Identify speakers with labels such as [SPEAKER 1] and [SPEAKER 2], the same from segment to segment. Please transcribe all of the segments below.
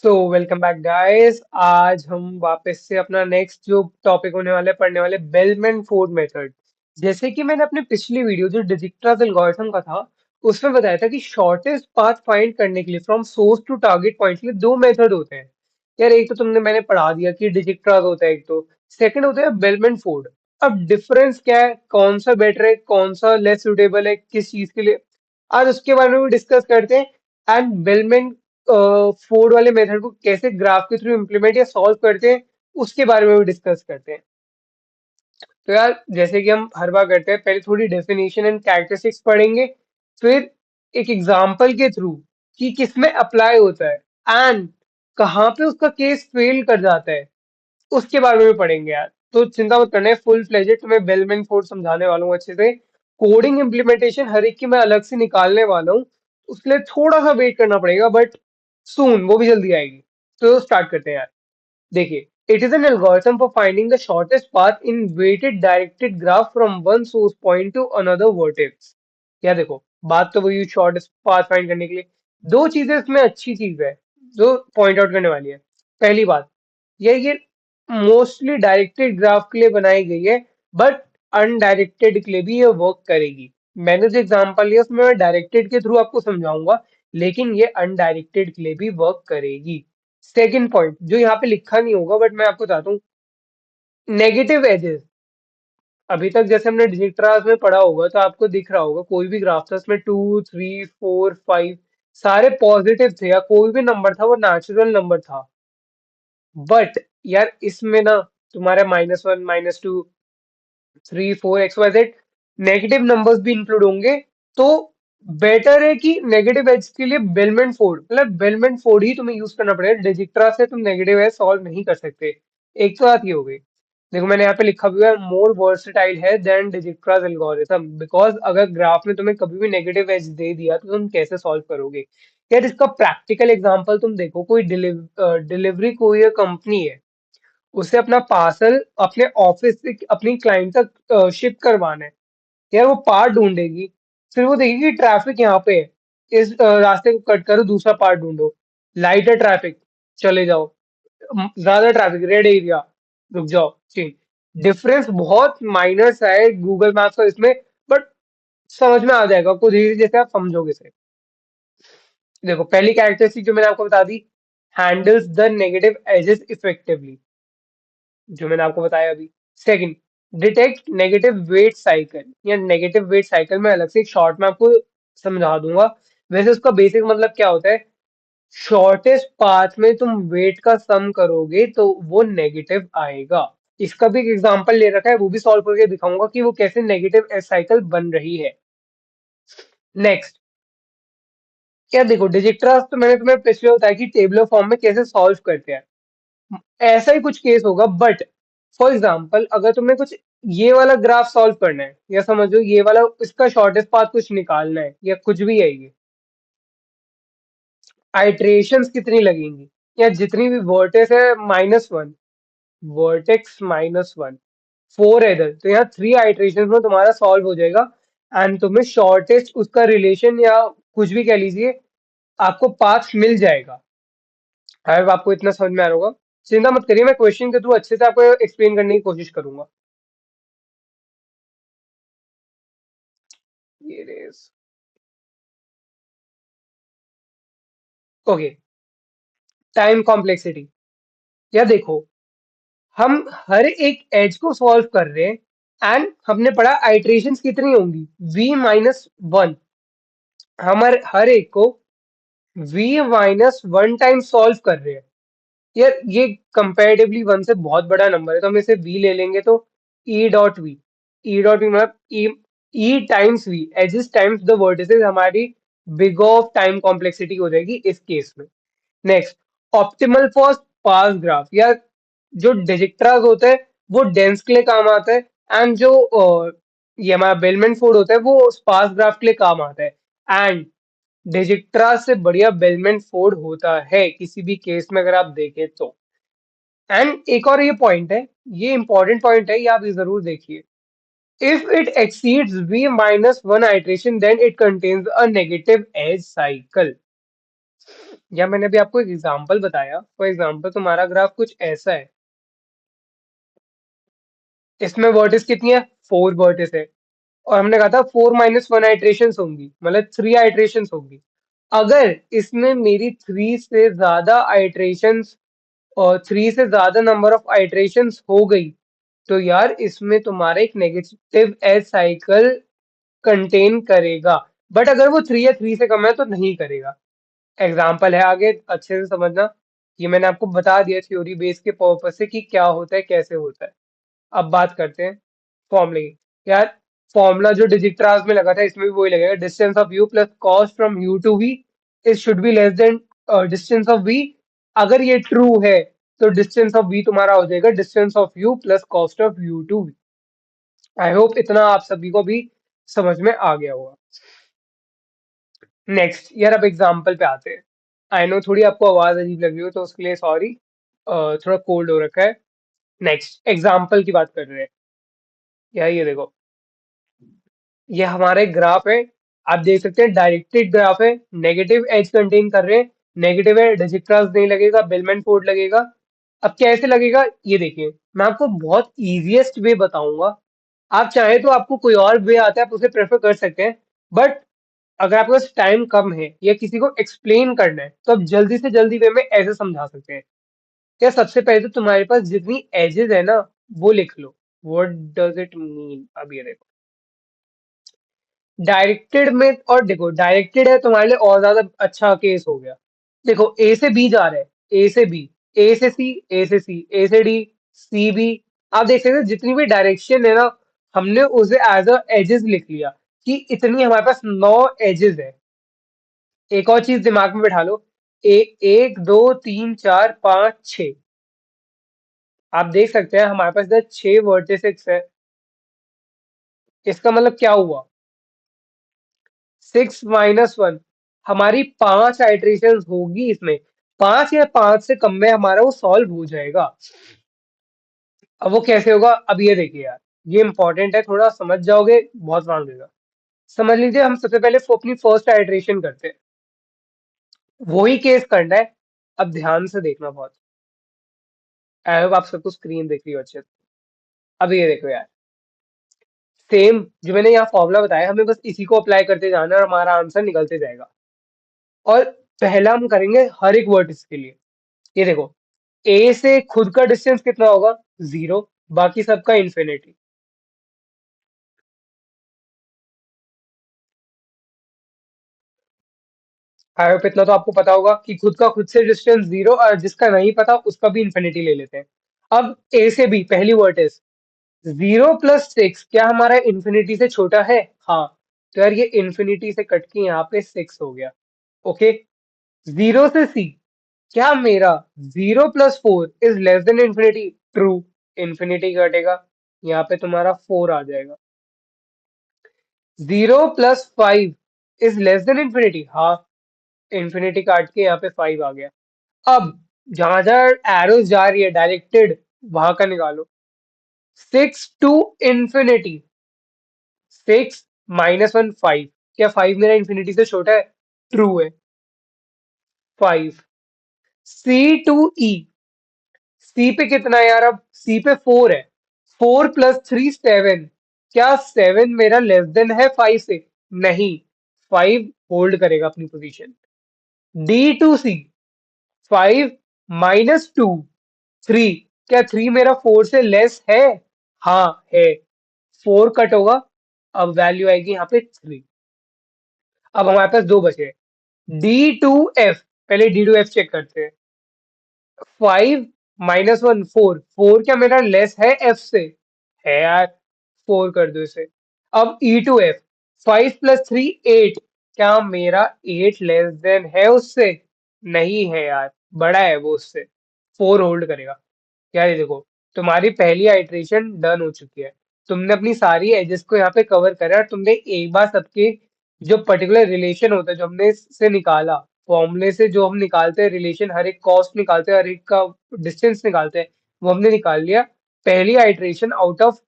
[SPEAKER 1] So welcome back guys. आज हम वापस से अपना नेक्स्ट जो टॉपिक होने वाला है पढ़ने वाले बेलमैन फोर्ड मेथड। जैसे कि मैंने अपने पिछली वीडियो जो डिजिक्स्ट्रास एल्गोरिथम का था उसमें बताया था कि शॉर्टेस्ट पाथ फाइंड करने के लिए from source to target point के लिए दो मेथड होते हैं। यार एक तो मैंने पढ़ा दिया कि डिजिक्स्ट्रास होता है, एक तो सेकंड होता है बेलमैन फोर्ड। अब डिफरेंस क्या है, कौन सा बेटर है, कौन सा लेस सुटेबल है, किस चीज के लिए, आज उसके बारे में भी डिस्कस करते हैं। एंड बेलमैन फोर्ड वाले मेथड को कैसे ग्राफ के थ्रू इम्प्लीमेंट या सॉल्व करते हैं उसके बारे में भी डिस्कस करते हैं। तो यार जैसे कि हम हर बार करते हैं, पहले थोड़ी डेफिनेशन एंड कैरेक्टरिस्टिक्स पढ़ेंगे, फिर एक एग्जांपल के थ्रू कि किसमें अप्लाई होता है एंड कहाँ पे उसका केस फेल कर जाता है उसके बारे में भी पढ़ेंगे यार। तो चिंता मत करना है, फुल फ्लेजेड तुम्हें बेलमैन फोर्ड समझाने वाला हूँ अच्छे से। कोडिंग इम्प्लीमेंटेशन हर एक की मैं अलग से निकालने वाला हूँ, उसके लिए थोड़ा सा वेट करना पड़ेगा, बट सून वो भी जल्दी आएगी। तो स्टार्ट करते हैं यार। देखिए, it is an algorithm for finding the shortest path in weighted directed graph from one source point to another vertex. या देखो, बात तो वही शॉर्टेस्ट पाथ फाइंड करने के लिए दो चीजें इसमें अच्छी चीज है जो पॉइंट आउट करने वाली है। पहली बात, ये मोस्टली डायरेक्टेड ग्राफ के लिए बनाई गई है, बट अनडायरेक्टेड के लिए भी ये वर्क करेगी। मैंने जो एग्जांपल लिया उसमें मैं डायरेक्टेड के थ्रू आपको समझाऊंगा, लेकिन ये अनडायरेक्टेड के लिए भी वर्क करेगी। सेकंड पॉइंट जो यहाँ पे लिखा नहीं होगा बट मैं आपको बताता हूँ, नेगेटिव एजेस। अभी तक जैसे हमने डिजिट्रास में पढ़ा होगा तो आपको दिख रहा होगा कोई भी ग्राफ था उसमें 2 3 4 5 सारे पॉजिटिव थे, या कोई भी नंबर था वो नेचुरल नंबर था। बट यार इसमें ना तुम्हारे -1 -2 3 4 XYZ नेगेटिव नंबर्स भी इंक्लूड होंगे। तो बेटर है कि नेगेटिव एज के लिए बेलमैन फोर्ड, मतलब बेलमैन फोर्ड ही तुम्हें यूज करना पड़ेगा, डिजिक्स्ट्रा से तुम नेगेटिव एज सॉल्व नहीं कर सकते। एक तो बात ये हो गई। देखो मैंने यहाँ पे लिखा हुआ है मोर वर्सेटाइल है देन डिजिक्स्ट्रास एल्गोरिथम, बिकॉज अगर ग्राफ में तुम्हें कभी भी नेगेटिव एज दे दिया तो तुम कैसे सॉल्व करोगे। यार इसका प्रैक्टिकल एग्जांपल तुम देखो, कोई डिलीवरी कोई कंपनी है, उसे अपना पार्सल अपने ऑफिस से अपनी क्लाइंट तक शिप करवाना है। यार वो पार्ट ढूंढेगी, फिर वो देखेगी ट्रैफिक यहाँ पे है, इस रास्ते को कट करो, दूसरा पार्ट ढूंढो। लाइट है ट्रैफिक, चले जाओ। ज्यादा ट्रैफिक, रेड एरिया, रुक जाओ, चेंज। डिफरेंस बहुत माइनर सा है गूगल मैप्स का इसमें, बट समझ में आ जाएगा आपको धीरे धीरे जैसे आप समझोगे से। देखो पहली कैरेक्टरिस्टिक जो मैंने आपको बता दी, handles the negative edges effectively, जो मैंने आपको बताया अभी। Second, detect negative weight cycle, या नेगेटिव वेट साइकिल में अलग से एक शॉर्ट में आपको समझा दूंगा। वैसे उसका बेसिक मतलब क्या होता है, शॉर्टेस्ट पाथ में तुम वेट का सम करोगे तो वो नेगेटिव आएगा। इसका भी एक एग्जांपल ले रखा है, वो भी सॉल्व करके दिखाऊंगा कि वो कैसे नेगेटिव साइकिल बन रही है। नेक्स्ट, क्या देखो डिजिट्रास तो मैंने तुम्हें पिछले बताया कि टेबलर फॉर्म में कैसे सॉल्व करते हैं। ऐसा ही कुछ केस होगा, बट फॉर एग्जाम्पल अगर तुम्हें कुछ ये वाला ग्राफ सॉल्व करना है, या समझो ये वाला इसका शॉर्टेस्ट पाथ कुछ निकालना है, या कुछ भी है ये, आइट्रेशंस कितनी लगेंगी, या जितनी भी वर्टेक्स है -1, वर्टेक्स -1, 4 है इधर, तो यहाँ 3 आइट्रेशन में तुम्हारा सॉल्व हो जाएगा। एंड तुम्हें शॉर्टेस्ट उसका रिलेशन या कुछ भी कह लीजिए, आपको पाथ मिल जाएगा। अब आपको इतना समझ में आ रहा होगा, चिंता मत करिए, मैं क्वेश्चन के थ्रू अच्छे से आपको एक्सप्लेन करने की कोशिश करूंगा। ये रेस, ओके। टाइम कॉम्प्लेक्सिटी, या देखो हम हर एक एज को सॉल्व कर रहे हैं एंड हमने पढ़ा आइट्रेशंस कितनी होंगी, v-1। हमारे हर एक को v-1 टाइम सॉल्व कर रहे हैं। यार ये कंपैरेटिवली 1 से बहुत बड़ा नंबर है, तो हम इसे v ले लेंगे तो e.v, e.v मतलब e times v, edges times the vertices, हमारी बिग ऑफ टाइम कॉम्प्लेक्सिटी हो जाएगी इस केस में। Next, optimal for sparse graph, या जो डिजिक्ट्रास होता है वो डेंस के लिए काम आता है, एंड जो ये हमारा बेलमैन फोर्ड होता है वो स्पार्स ग्राफ के लिए काम आता है। एंड डिजिक्ट्रास से बढ़िया बेलमैन फोर्ड होता है किसी भी केस में अगर आप देखें तो। एंड एक और ये पॉइंट है, ये इंपॉर्टेंट पॉइंट है, ये आप ये जरूर देखिए। If it exceeds v-1 iteration then it contains a negative edge cycle। या मैंने अभी आपको एक एग्जांपल बताया, फॉर एग्जांपल तुम्हारा ग्राफ कुछ ऐसा है, इसमें वर्टिस कितनी है, 4 वर्टिस है, और हमने कहा था 4 - 1 आइट्रेशंस होंगी, मतलब 3 आइट्रेशंस होंगी। अगर इसमें मेरी 3 से ज्यादा आइट्रेशंस और 3 से ज्यादा नंबर ऑफ आइट्रेशंस हो गई, तो यार इसमें तुम्हारा एक नेगेटिव एज साइकिल कंटेन करेगा। बट अगर वो 3 या 3 से कम है तो नहीं करेगा। एग्जाम्पल है, आगे अच्छे से समझना। ये मैंने आपको बता दिया थ्योरी बेस के पर्पस से कि क्या होता है, कैसे होता है। अब बात करते हैं फॉर्मूले की। यार फॉर्मूला जो डिजिट्रास में लगा था, इसमें भी वही लगेगा, distance of u plus cost from u to v is should be less than distance of v. अगर ये ट्रू है तो डिस्टेंस ऑफ वी तुम्हारा हो जाएगा distance of u plus cost of u to v. I hope इतना आप सभी को भी समझ में आ गया होगा। नेक्स्ट यार, अब एग्जाम्पल पे आते हैं। आई नो थोड़ी आपको आवाज अजीब लग रही हो तो उसके लिए सॉरी, थोड़ा कोल्ड हो रखा है। नेक्स्ट एग्जाम्पल की बात कर रहे हैं। यार ये देखो, ये हमारा एक ग्राफ है। आप देख सकते हैं डायरेक्टेड ग्राफ है, नेगेटिव एज कंटेन कर रहे हैं। नेगेटिव है, डिजिटल्स नहीं लगेगा, बेलमैन फोर्ड लगेगा। अब कैसे लगेगा ये देखिए, मैं आपको बहुत इजीएस्ट वे बताऊंगा। आप चाहे तो आपको कोई और वे आता है, आप उसे प्रेफर कर सकते हैं। बट अगर आपके पास टाइम कम है या किसी को एक्सप्लेन करना है तो आप जल्दी से जल्दी वे में ऐसे समझा सकते हैं। या सबसे पहले तो तुम्हारे पास जितनी एजेस है ना, वो लिख लो। व्हाट डज इट मीन, अब ये देखो, डायरेक्टेड में, और देखो डायरेक्टेड है तुम्हारे लिए और ज्यादा अच्छा केस हो गया। देखो ए से बी जा रहा है, ए से बी, ए से सी, ए से सी, ए से डी, सी बी। आप देख सकते हो जितनी भी डायरेक्शन है ना, हमने उसे एज अ एजेस लिख लिया कि इतनी हमारे पास 9 एजेस है। एक और चीज दिमाग में बैठा लो, एक दो तीन चार पांच छ। आप देख सकते हैं हमारे पास इधर 6 वर्टिसेस है। इसका मतलब क्या हुआ, 6 - 1, हमारी 5 आइट्रेशन होगी इसमें। 5 या 5 से कम में हमारा वो सॉल्व हो जाएगा। अब वो कैसे होगा, अब ये देखिए यार, ये इंपॉर्टेंट है, थोड़ा समझ जाओगे बहुत आसान होगा। समझ लीजिए हम सबसे पहले अपनी फर्स्ट आइट्रेशन करते हैं, वही केस करना है। अब ध्यान से देखना बहुत, आई होप आप सबको स्क्रीन देख रही हो अच्छे से। अब ये देखो यार, सेम जो मैंने यहाँ फॉर्मूला बताया, हमें बस इसी को अप्लाई करते जाना है और हमारा आंसर निकलते जाएगा। और पहला हम करेंगे हर एक वर्टिस के लिए। ये देखो, ए से खुद का डिस्टेंस कितना होगा, 0, बाकी सबका इन्फिनिटी। आई होप इतना तो आपको पता होगा कि खुद का खुद से डिस्टेंस 0, और जिसका नहीं पता उसका भी इन्फिनिटी ले लेते हैं। अब ए से बी पहली वर्टिस, 0 + 6 क्या हमारा इन्फिनिटी से छोटा है, हाँ। तो यार ये इन्फिनिटी से कट के यहाँ पे 6 हो गया। ओके, 0 से सी, क्या मेरा 0 + 4 is less than infinity, true. Infinity कटेगा, यहाँ पे तुम्हारा 4 आ जाएगा। 0 + 5 इज लेस देन इन्फिनिटी, हाँ। इन्फिनिटी काट के यहाँ पे 5 आ गया। अब जहां जहां एरोज जा रही है डायरेक्टेड, वहां का निकालो। 6 to infinity, 6 - 1 5, क्या 5 मेरा इन्फिनिटी से छोटा है, ट्रू है, 5। C to E, सी पे कितना है यार, अब सी पे 4 है, 4 + 3 7, क्या 7 मेरा लेस देन है 5 से, नहीं। 5 होल्ड करेगा अपनी पोजीशन। D to C, 5 - 2 3, क्या 3 मेरा 4 से लेस है, हाँ है। 4 कट होगा, अब वैल्यू आएगी यहाँ पे 3। अब हमारे पास दो बचे, D to F। पहले D to F चेक करते हैं। 5 - 1 4, 4 क्या मेरा लेस है एफ से, है यार, 4 कर दो इसे। अब E to F, 5 + 3 8, क्या मेरा 8 लेस देन है उससे, नहीं है यार, बड़ा है वो उससे, 4 होल्ड करेगा। यार ये देखो, तुम्हारी पहली आइट्रेशन डन हो चुकी है। तुमने अपनी सारी एजेस को यहाँ पे कवर करा और तुमने एक बार सबके जो पर्टिकुलर रिलेशन होता है, जो हमने से निकाला फॉर्मूले से, जो हम निकालते हैं रिलेशन, हर एक कॉस्ट निकालते हैं, हर एक का डिस्टेंस निकालते हैं, वो हमने निकाल लिया। पहली आइट्रेशन आउट ऑफ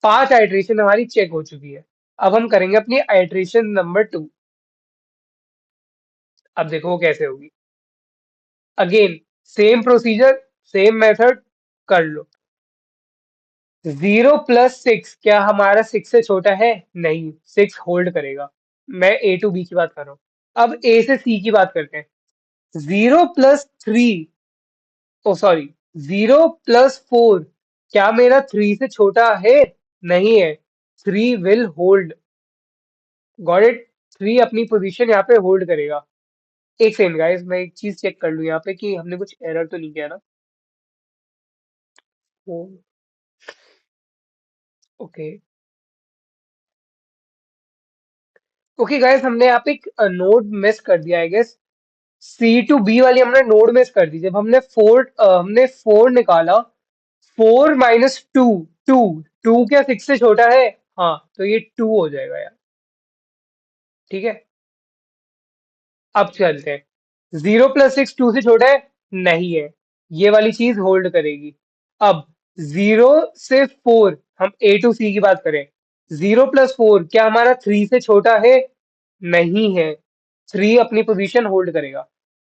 [SPEAKER 1] 5 आइट्रेशन हमारी चेक हो चुकी है। अब हम करेंगे अपनी आइट्रेशन नंबर 2। अब देखो वो कैसे होगी। Again same procedure, same method, कर लो। 0 + 6 क्या हमारा 6 से छोटा है? नहीं, 6 होल्ड करेगा। मैं ए टू बी की बात कर रहा हूँ। अब ए से सी की बात करते हैं। 0 + 3, ओ सॉरी, 0 + 4 क्या मेरा 3 से छोटा है? नहीं है। 3 विल होल्ड। Got it? 3 अपनी पोजीशन यहाँ पे होल्ड करेगा। एक सेकंड गाइस, मैं एक चीज चेक कर लूँ यहाँ पे कि हमने कुछ एरर तो नहीं किया ना। ओके। ओके गाइस, हमने यहाँ पे एक नोड मिस कर दिया I guess. C to B वाली हमने नोड मिस कर दी। जब हमने 4 निकाला, 4 - 2, 2, 2 क्या 6 से छोटा है? हाँ, तो ये 2 हो जाएगा यार। ठीक है, अब चलते हैं। 0 + 6 2 से छोटा है? नहीं है। ये वाली चीज होल्ड करेगी। अब 0 से 4, हम A to C की बात करें। 0 + 4 क्या हमारा 3 से छोटा है? नहीं है। 3 अपनी पोजीशन होल्ड करेगा।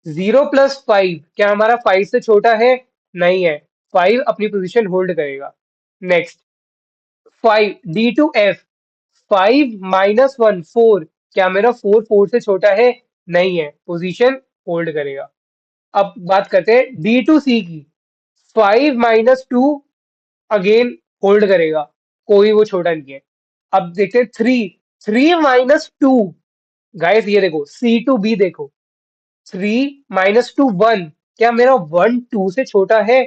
[SPEAKER 1] 0 + 5 क्या हमारा 5 से छोटा है? नहीं है। 5 अपनी पोजीशन होल्ड करेगा। नेक्स्ट, 5 D to F, 5 - 1 4 क्या मेरा 4 से छोटा है? नहीं है। पोजीशन होल्ड करेगा। अब बात करते हैं D to C की। 5 - 2 अगेन होल्ड करेगा। कोई वो छोटा नहीं है। अब देखते हैं 3 गाइस ये देखो, C to B देखो। 3 - 2 1 क्या मेरा 1 2 से छोटा है?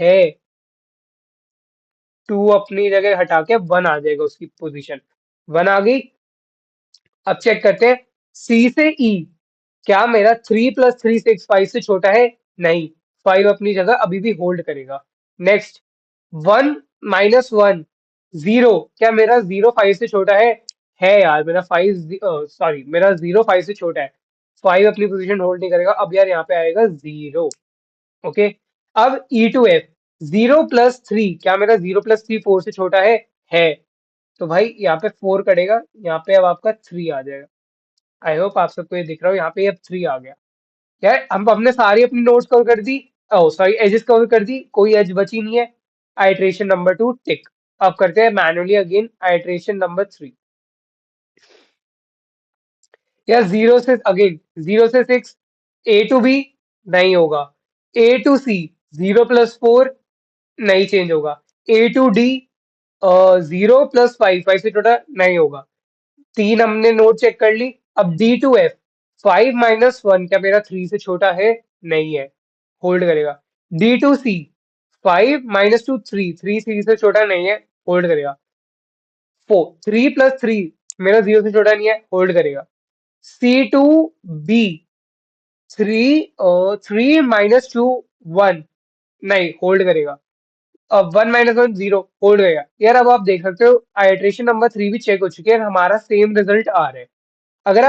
[SPEAKER 1] है। 2 अपनी जगह हटा के 1 आ जाएगा उसकी पोजीशन। 1 आ गई। अब चेक करते हैं सी से ई। क्या मेरा 3 + 3 6 5 से छोटा है? नहीं। 5 अपनी जगह अभी भी होल्ड करेगा। नेक्स्ट, 1 - 1 0 क्या मेरा 0 5 से छोटा है? है यार, मेरा 5 सॉरी, मेरा 0 5 से छोटा है। 5 अपनी पोजीशन होल्ड नहीं करेगा। अब यार यहाँ पे आएगा 0। ओके। अब E to F, 0 + 3 क्या मेरा 0 + 3 4 से छोटा है। तो भाई यहाँ पे 4 कटेगा, यहाँ पे अब आपका 3 आ जाएगा। आई होप आप सबको ये दिख रहा हो, यहाँ पे अब 3 आ गया। यार हम हमने सारी अपनी नोट्स कवर कर दी। ओ सॉरी, एजेस कवर कर दी, कोई एज बची नहीं है। आइट्रेशन नंबर 2 टिक। अब करते हैं मैनुअली अगेन आइट्रेशन नंबर 3। यार 0 से 6 A to B नहीं होगा। A to C 0 + 4 नहीं चेंज होगा। A to D 0 + 5 5 से छोटा नहीं होगा। 3 हमने नोट चेक कर ली। अब D to F, 5 - 1 क्या मेरा 3 से छोटा है? नहीं है। होल्ड करेगा। D to C, 5 - 2 3 3 3 से छोटा नहीं है। होल्ड करेगा। 3 + 3 मेरा 0 से छोटा नहीं है। होल्ड करेगा। C to B, 3 - 2 1 नहीं, होल्ड करेगा। अब 1 - 1 0 होल्ड करेगा। यार अब आप देख सकते हो आइट्रेशन नंबर 3 भी चेक हो चुकी है, हमारा सेम रिजल्ट आ रहा है। अगर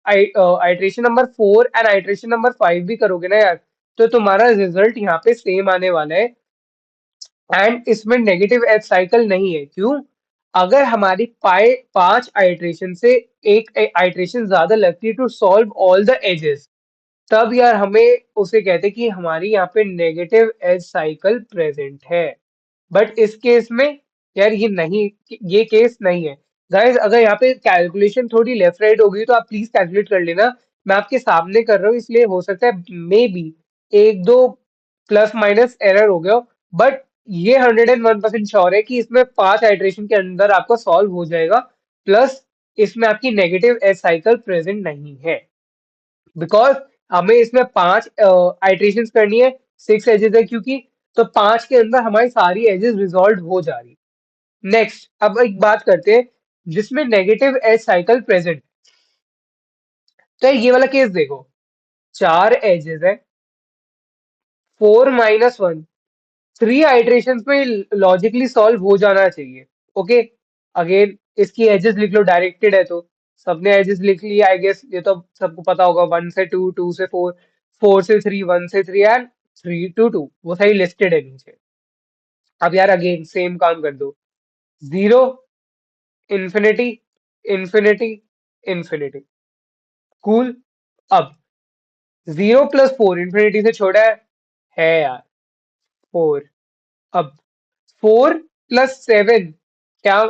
[SPEAKER 1] iteration number 4 and iteration number 5 भी करोगे ना यार, तो तुम्हारा रिजल्ट यहाँ पे सेम आने वाला है। एंड इसमें नेगेटिव एज साइकिल नहीं है। क्यों? अगर हमारी 5 आइट्रेशन से एक आइट्रेशन ज्यादा लगती है to solve all the edges, तब यार हमें उसे कहते हैं कि हमारी यहाँ पे नेगेटिव एज साइकिल प्रेजेंट है। बट इस केस में यार ये नहीं, ये केस नहीं है। गाइस अगर यहाँ पे कैलकुलेशन थोड़ी लेफ्ट राइट हो गई तो आप प्लीज कैलकुलेट कर लेना। मैं आपके सामने कर रहा हूँ, इसलिए हो सकता है मे बी एक दो प्लस माइनस एरर हो गया हो। बट ये 101% श्योर है कि इसमें 5 आइट्रेशन के अंदर आपका सॉल्व हो जाएगा। प्लस इसमें आपकी नेगेटिव एज साइकिल प्रेजेंट नहीं है। बिकॉज हमें इसमें 5 आइट्रेशन करनी है, 6 एजेस है क्योंकि, तो 5 के अंदर हमारी सारी एजेस रिजॉल्व हो जा रही। नेक्स्ट, अब एक बात करते हैं जिसमें नेगेटिव एज साइकिल प्रेजेंट। तो ये वाला केस देखो, 4 एजेस है, 4 - 1, 3 आइट्रेशन में लॉजिकली सॉल्व हो जाना चाहिए। ओके। अगेन इसकी एजेस लिख लो, डायरेक्टेड है तो सबने एजेस लिख लिया आई गेस। ये तो सबको पता होगा, 1 से 2, 2 से 4, 4 से 3, 1 से 3 एंड 3 to 2 वो सही लिस्टेड है नीचे। अब यार अगेन सेम काम कर दो। 0 इंफिनिटी इंफिनिटी इंफिनिटी। कूल। अब 0 + 4 इंफिनिटी से छोटा है यार। 4। अब 4 + 7 क्या,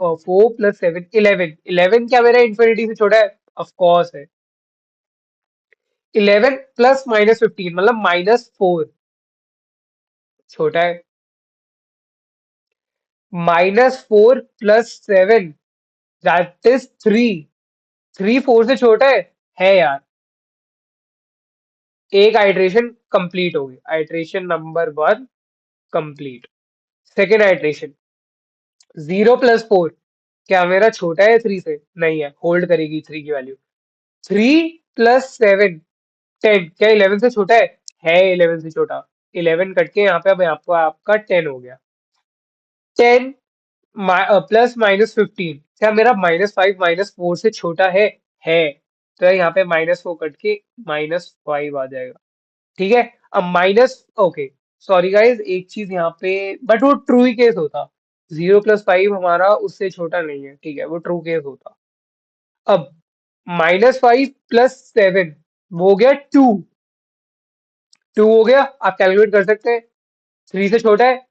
[SPEAKER 1] 4 + 7 11, 11 क्या मेरा इंफिनिटी से छोटा है? ऑफ कोर्स है। 11 प्लस -15 मतलब -4 छोटा है। -4 + 7 दैट इज 3। 3 4 से छोटा है यार। एक आइट्रेशन कंप्लीट हो गई, iteration number 1 complete. Second iteration, 0 + 4 क्या मेरा छोटा है 3 से? नहीं है, होल्ड करेगी 3 की वैल्यू। 3 + 7 10 क्या 11 से छोटा है 11 से छोटा। 11 कट के यहाँ पे अब आपको आपका 10 हो गया। 10 +- 15 क्या मेरा -5 -4 से छोटा है। तो यहाँ पे -4 कट के -5 आ जाएगा। ठीक है। अब माइनस, ओके, सॉरी गाइज, एक चीज यहाँ पे, बट वो ट्रू ही केस होता। 0 + 5 हमारा उससे छोटा नहीं है, ठीक है, वो ट्रू केस होता। अब -5 + 7 वो हो गया 2। 2 हो गया, आप कैलकुलेट कर सकते हैं। 3 से छोटा है,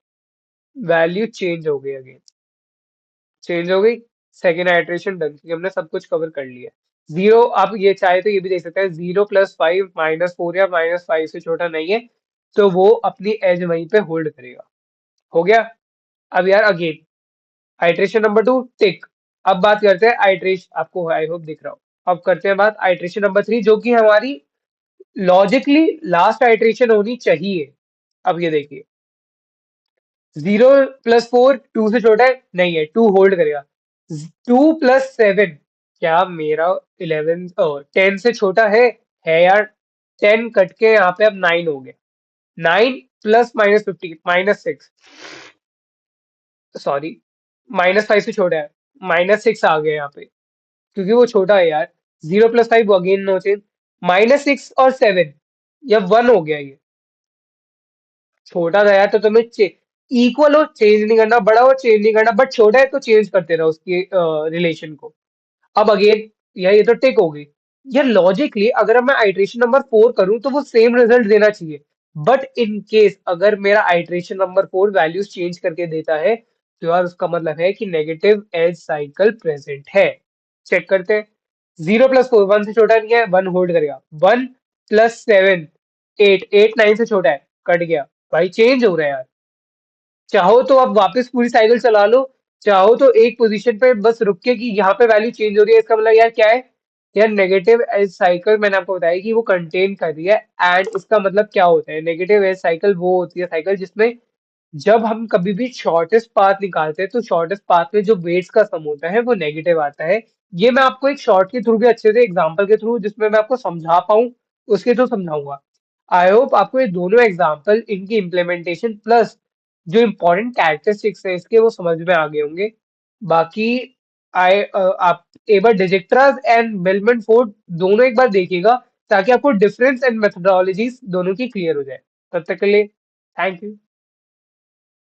[SPEAKER 1] वैल्यू चेंज हो गई, अगेन चेंज हो गई। सेकेंड आइट्रेशन डन, क्योंकि हमने सब कुछ कवर कर लिया। जीरो, आप ये चाहे तो ये भी देख सकते हैं, 0 + 5 -4 या -5 से छोटा नहीं है, तो वो अपनी एज वहीं पे होल्ड करेगा। हो गया। अब यार अगेन आइट्रेशन नंबर 2 टिक। अब बात करते हैं आइट्रेशन, आपको आई होप दिख रहा हो। अब करते हैं बात आइट्रेशन नंबर 3, जो कि हमारी लॉजिकली लास्ट आइट्रेशन होनी चाहिए। अब ये देखिए, 0 + 4 2 से छोटा है नहीं है, 2 होल्ड करेगा। 2 + 7 क्या मेरा 11 10 से छोटा है यार। 10 कट के यहाँ पे अब 9 हो गया। 9 प्लस -15 -6, सॉरी, -5 से छोटा है। -6 आ गया यहाँ पे, क्योंकि वो छोटा है यार। 0 + 5 अगेन नो चेंज। -6 और 7 या 1 हो गया ये। छोटा था यार, तो तुम्हें इक्वल हो चेंज नहीं करना, बड़ा हो चेंज नहीं करना, बट छोटा है तो चेंज करते रहो उसकी रिलेशन को। अब अगेन यार ये तो टिक हो गई। यार लॉजिकली अगर मैं आइट्रेशन नंबर 4 करूं तो वो सेम रिजल्ट देना चाहिए। बट इन केस अगर मेरा आइट्रेशन नंबर 4 वैल्यूज चेंज करके देता है, तो यार उसका मतलब है कि नेगेटिव एज साइकिल प्रेजेंट है। चेक करते हैं। 0 + 4 1 से छोटा नहीं है, 1 होल्ड करेगा। 1 + 7 8, 8 9 से छोटा है, कट गया। भाई चेंज हो रहा है यार। चाहो तो आप वापस पूरी साइकिल चला लो, चाहो तो एक पोजीशन पे बस रुक के कि यहाँ पे वैल्यू चेंज हो रही है, इसका मतलब यार क्या है? यार नेगेटिव एज साइकिल मैंने आपको बताया कि वो कंटेन कर रही है। एंड इसका मतलब क्या होता है? नेगेटिव एज साइकिल वो होती है साइकिल जिसमें जब हम कभी भी शॉर्टेस्ट पाथ निकालते हैं, तो शॉर्टेस्ट पाथ में जो वेट्स का सम होता है वो नेगेटिव आता है। ये मैं आपको एक शॉर्ट के थ्रू भी अच्छे से एग्जांपल के थ्रू, जिसमें मैं आपको समझा पाऊं, उसके थ्रू समझाऊंगा। आई होप आपको ये दोनों एग्जांपल, इनकी इम्प्लीमेंटेशन प्लस जो इंपॉर्टेंट कैरेक्टरिस्टिक्स है इसके, वो समझ में आ गए होंगे। बाकी आप एक बार डिजिक्टरास एंड बेलमंट फोर्ड दोनों एक बार देखिएगा, ताकि आपको डिफरेंस एंड मेथोडोलॉजीज दोनों की क्लियर हो जाए। तब तक के लिए थैंक यू।